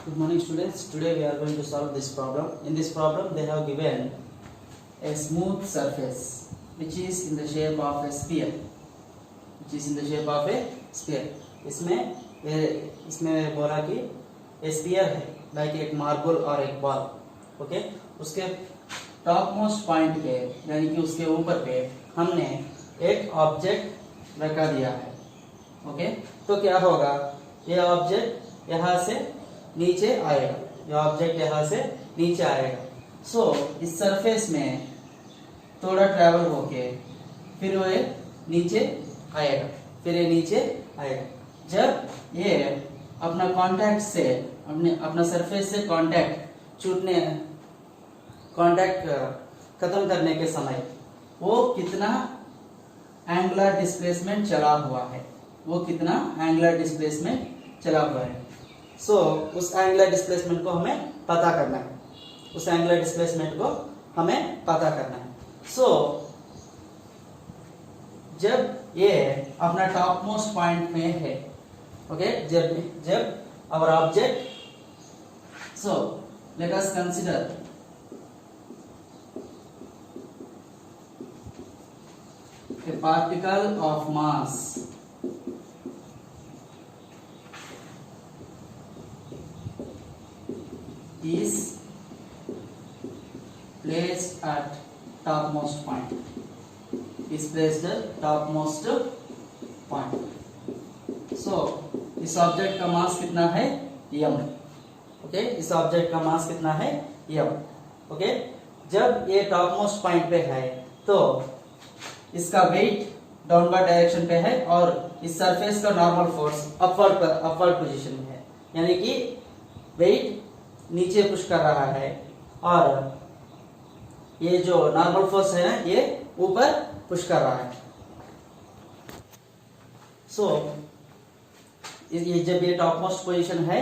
Good morning students. Today we are going to solve this problem. In this problem they have given a smooth surface which is in the shape of a sphere. इसमें बोला कि a sphere है like एक marble और एक ball. Okay, उसके top most point पे यानी कि उसके ऊपर पे हमने एक ऑब्जेक्ट रखा दिया है. ओके, तो क्या होगा, ये ऑब्जेक्ट यहाँ से नीचे आएगा. सो इस सरफेस में थोड़ा ट्रैवल होके फिर वो नीचे आएगा. जब ये अपना कांटेक्ट से अपना सरफेस से कांटेक्ट खत्म करने के समय वो कितना एंगुलर डिस्प्लेसमेंट चला हुआ है. सो उस एंगुलर डिस्प्लेसमेंट को हमें पता करना है. सो जब ये अपना टॉप मोस्ट पॉइंट में है, ओके, जब our object, so let us consider a particle of mass is placed at topmost point. So इस ऑब्जेक्ट का मास कितना है, m. ओके, इस ऑब्जेक्ट का मास कितना है, m. ओके, जब ये टॉप मोस्ट पॉइंट पे है तो इसका वेट डाउनवर्ड डायरेक्शन पे है और इस सरफेस का नॉर्मल फोर्स अपवर्ड पोजीशन में है. यानी कि वेट नीचे पुश कर रहा है और ये जो नॉर्मल फोर्स है ना, ये ऊपर पुश कर रहा है. सो ये जब ये टॉप मोस्ट पोजीशन है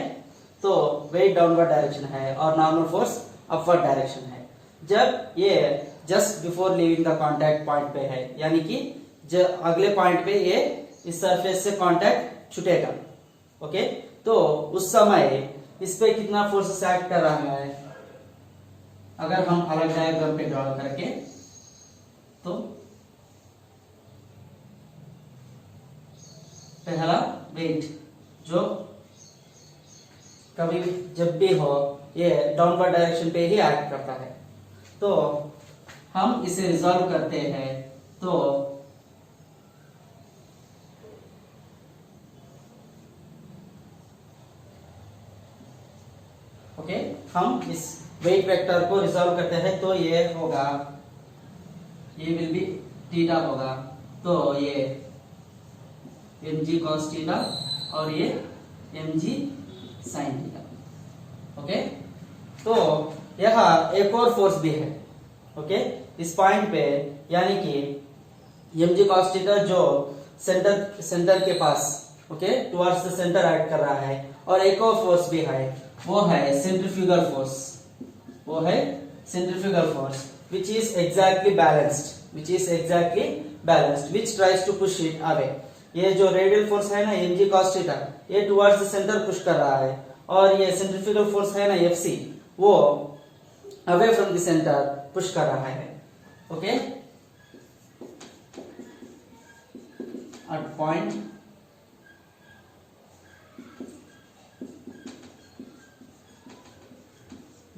तो वेट डाउनवर्ड डायरेक्शन है और नॉर्मल फोर्स अपवर्ड डायरेक्शन है. जब ये just before leaving the contact point पे है, यानी कि जब अगले पॉइंट पे ये इस सरफेस से कांटेक्ट छूटेगा. ओके, तो उस समय इस पे कितना फोर्स एक्ट कर रहा है, अगर हम अलग डायग्राम पे ड्रॉ करके, तो पहला वेट जो कभी भी जब भी हो ये डाउनवर्ड डायरेक्शन पे ही एक्ट करता है. तो हम इसे रिजॉल्व करते हैं तो ओके, हम इस वेट वेक्टर को रिजॉल्व करते हैं तो ये होगा, ये विल बी थीटा होगा. तो ये mg cos थीटा और ये mg sin थीटा. ओके, तो यहाँ एक और फोर्स भी है. ओके, इस पॉइंट पे, यानी कि mg cos थीटा जो सेंटर के पास, okay, towards the centre act कर रहा है. और एक और फोर्स भी है, वो है centrifugal force which is exactly balanced, which tries to push it away. ये जो रेडियल फोर्स है ना mg cos थीटा, ये टुवर्ड्स द सेंटर पुश कर रहा है और ये सेंट्रीफ्यूगल फोर्स है ना fc, वो away from the centre push कर रहा है. Okay, at point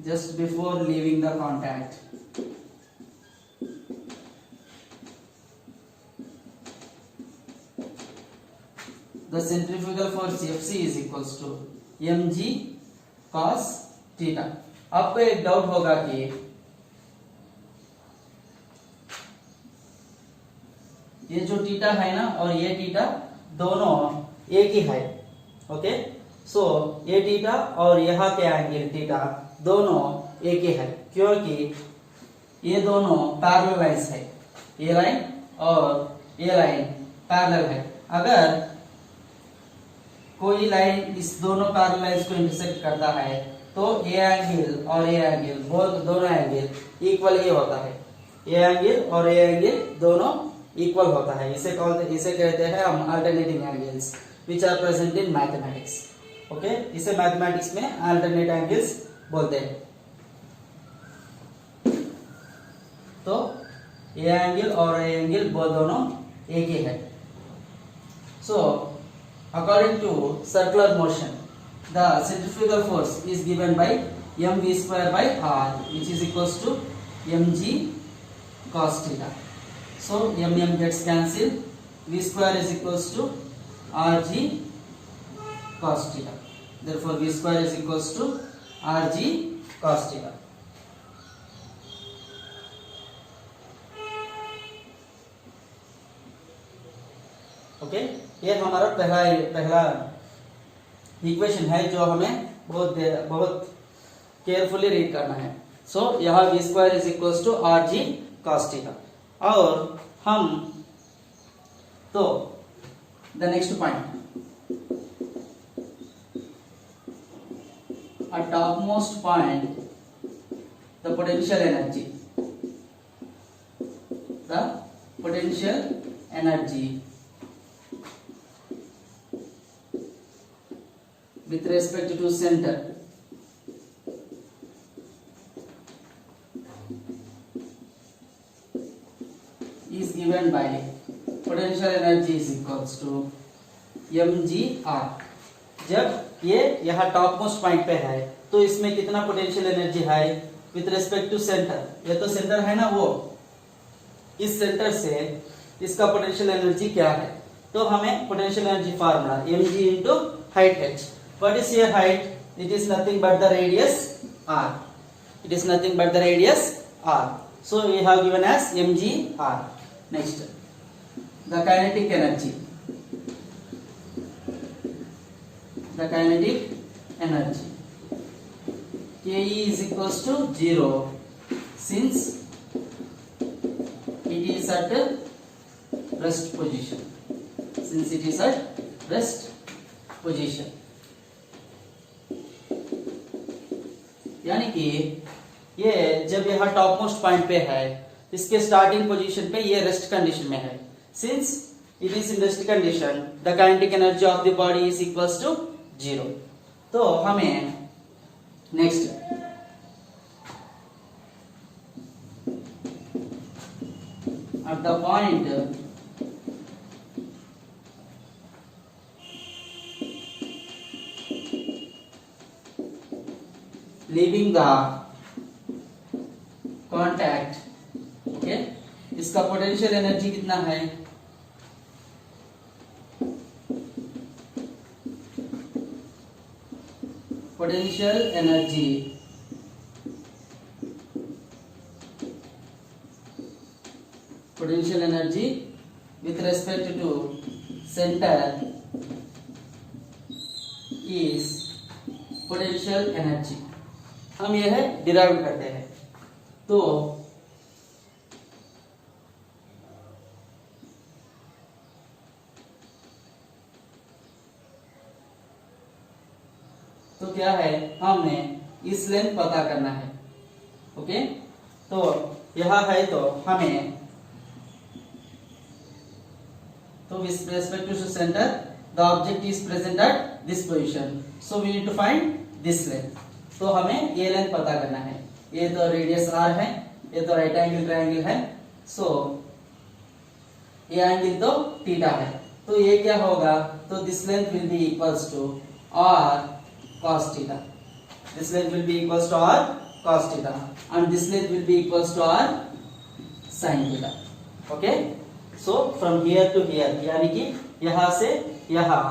just before leaving the contact, the centrifugal force Fc is equals to mg cos theta. आपको एक डाउट होगा कि ये जो थीटा है ना और ये थीटा दोनों एक ही है. ओके, सो ये थीटा और यहाँ के एंगल थीटा दोनों एक ही है, क्योंकि ये दोनों पैरेलल लाइंस है. ये लाइन और ये लाइन पैरेलल है. अगर कोई लाइन इस दोनों पैरेलल लाइंस को इंटरसेक्ट करता है तो ये एंगल और ये एंगल दोनों एंगल इक्वल ही होता है. ये एंगल और ये एंगल दोनों इक्वल होता है. इसे कहते हैं हम alternating angles which are present in mathematics. Okay, इसे मैथमेटिक्स में अल्टरनेट एंगल्स बोलते हैं। तो ए एंगल और ए एंगल दोनों एक ही है। So according to circular motion the centrifugal force is given by mv square by r which is equals to mg cos theta. So mm gets cancelled, v square is equals to rg cos theta. Therefore v square is equals to rg cos theta. Okay, ये हमारा पहला equation है जो हमें बहुत carefully read करना है। So यहाँ v square is equals to R G cos theta. और हम तो the next point, at topmost point the potential energy with respect to center is given by potential energy is equals to mgr। जब ये यहाँ top most point पे है तो इसमें कितना पोटेंशियल एनर्जी है विथ रेस्पेक्ट टू सेंटर, ये तो सेंटर है ना, वो इस सेंटर से इसका पोटेंशियल एनर्जी क्या है। तो हमें potential energy formula mg into height h। What is your height? It is nothing but the radius r. It is nothing but the radius r. So we have given as mg r. Next, the kinetic energy. The kinetic energy Ke is equals to 0 since it is at rest position. Since it is at rest position, यानी कि ये जब यहाँ top most point पे है, इसके starting position पे ये रेस्ट कंडीशन में है। Since it is in rest condition the kinetic energy of the body is equals to 0। तो हमें next at the point leaving the contact, okay, इसका पोटेंशियल एनर्जी कितना है, potential energy with respect to center is potential energy। हम यह derive करते हैं। तो क्या है, हमें इस लेंथ पता करना है। ओके, तो यह है तो हमें तो with respect to center the object is present at this position, so we need to find this length। तो हमें ये लेंथ पता करना है। ये तो रेडियस r है, ये तो राइट एंगल ट्रायंगल है, सो ये एंगल तो थीटा है। तो ये क्या होगा, तो this length will be equals to r cos theta। This length will be equals to r cos theta and this length will be equals to r sin theta। Okay, so from here to here, यानी कि यहाँ से यहाँ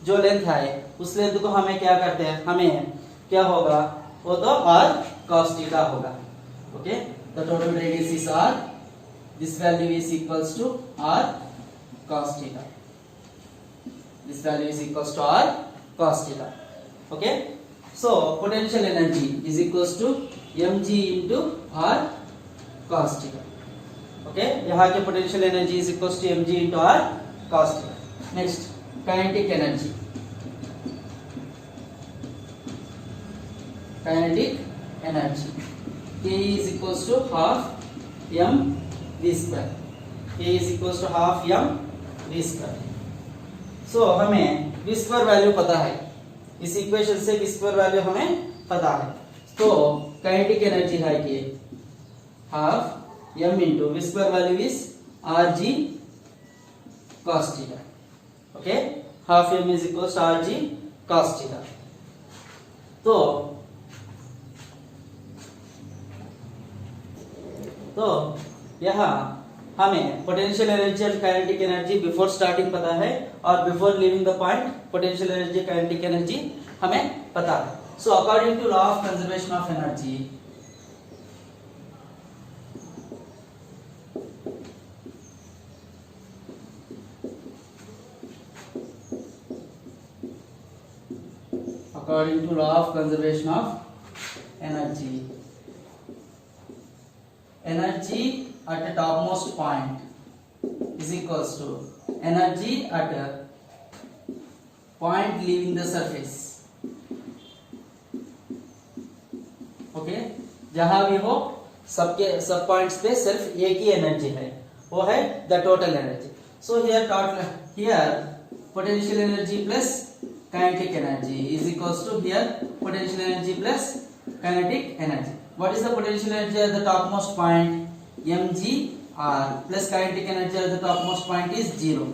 जो length है उस length को हमें क्या करते हैं, हमें क्या होगा, वो तो r cos theta होगा। Okay, the total radius is r, this value is equals to r cos theta, this value is equals to r cos theta। Okay, so potential energy is equals to mg into r cos theta। Okay, यहाँ के potential energy is equals to mg into r cos theta। Next, kinetic energy, kinetic energy K is equals to half m v square। K is equals to half m v square। So हमें v square value पता है, इस equation से v² value हमें पता है। तो kinetic energy है कि half m into v² value is rg cos theta. Okay, half m is equal to rg cos theta. तो यहाँ हमें potential energy and kinetic energy before starting पता है और before leaving the point potential energy kinetic energy हमें पता है। So according to law of conservation of energy, according to law of conservation of energy, energy at the topmost point is equals to energy at a point leaving the surface. Okay, जहां भी हो सबके सब points पे सिर्फ एक ही energy है, वो है the total energy. So here potential energy plus kinetic energy is equals to here potential energy plus kinetic energy. What is the potential energy at the topmost point? mg r plus kinetic energy at the topmost point is 0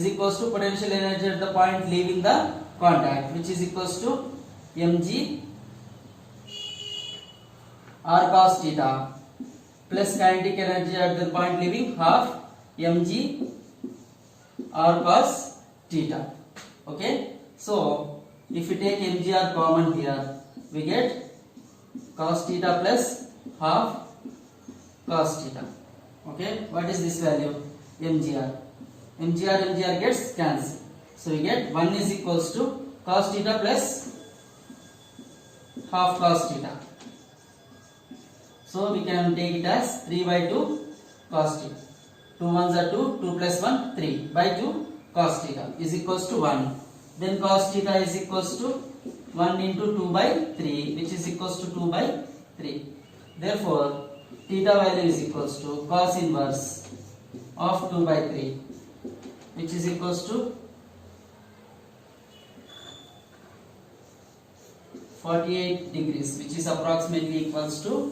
is equals to potential energy at the point leaving the contact, which is equals to mg r cos theta plus kinetic energy at the point leaving half mg r cos theta. Okay, so if we take mgr common here, we get cos theta plus half cos theta. Okay, what is this value? mgr gets cancelled, so we get 1 is equals to cos theta plus half cos theta. So we can take it as 3 by 2 cos theta. 2 ones are 2, 2 plus 1 3 by 2 cos theta is equals to 1. Then cos theta is equals to 1 into 2 by 3, which is equals to 2 by 3. Therefore, theta value is equals to cos inverse of 2 by 3, which is equals to 48 degrees, which is approximately equals to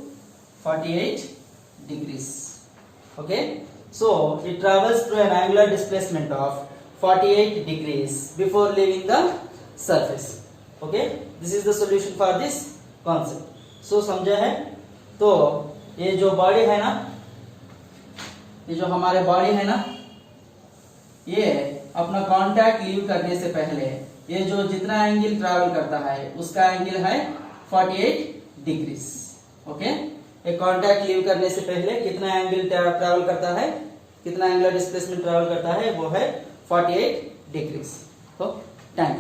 48 degrees. Okay, so it travels through an angular displacement of 48 degrees before leaving the surface. Okay, this is the solution for this concept. So समझा है? तो ये जो body है ना, ये जो हमारे बॉडी है ना, ये अपना कांटेक्ट लीव करने से पहले ये जो जितना एंगल ट्रैवल करता है उसका एंगल है 48 डिग्रीज। ओके, एक कांटेक्ट लीव करने से पहले कितना एंगल ट्रैवल करता है, कितना एंगुलर डिस्प्लेसमेंट ट्रैवल करता है, वो है 48 डिग्रीज। तो थैंक यू।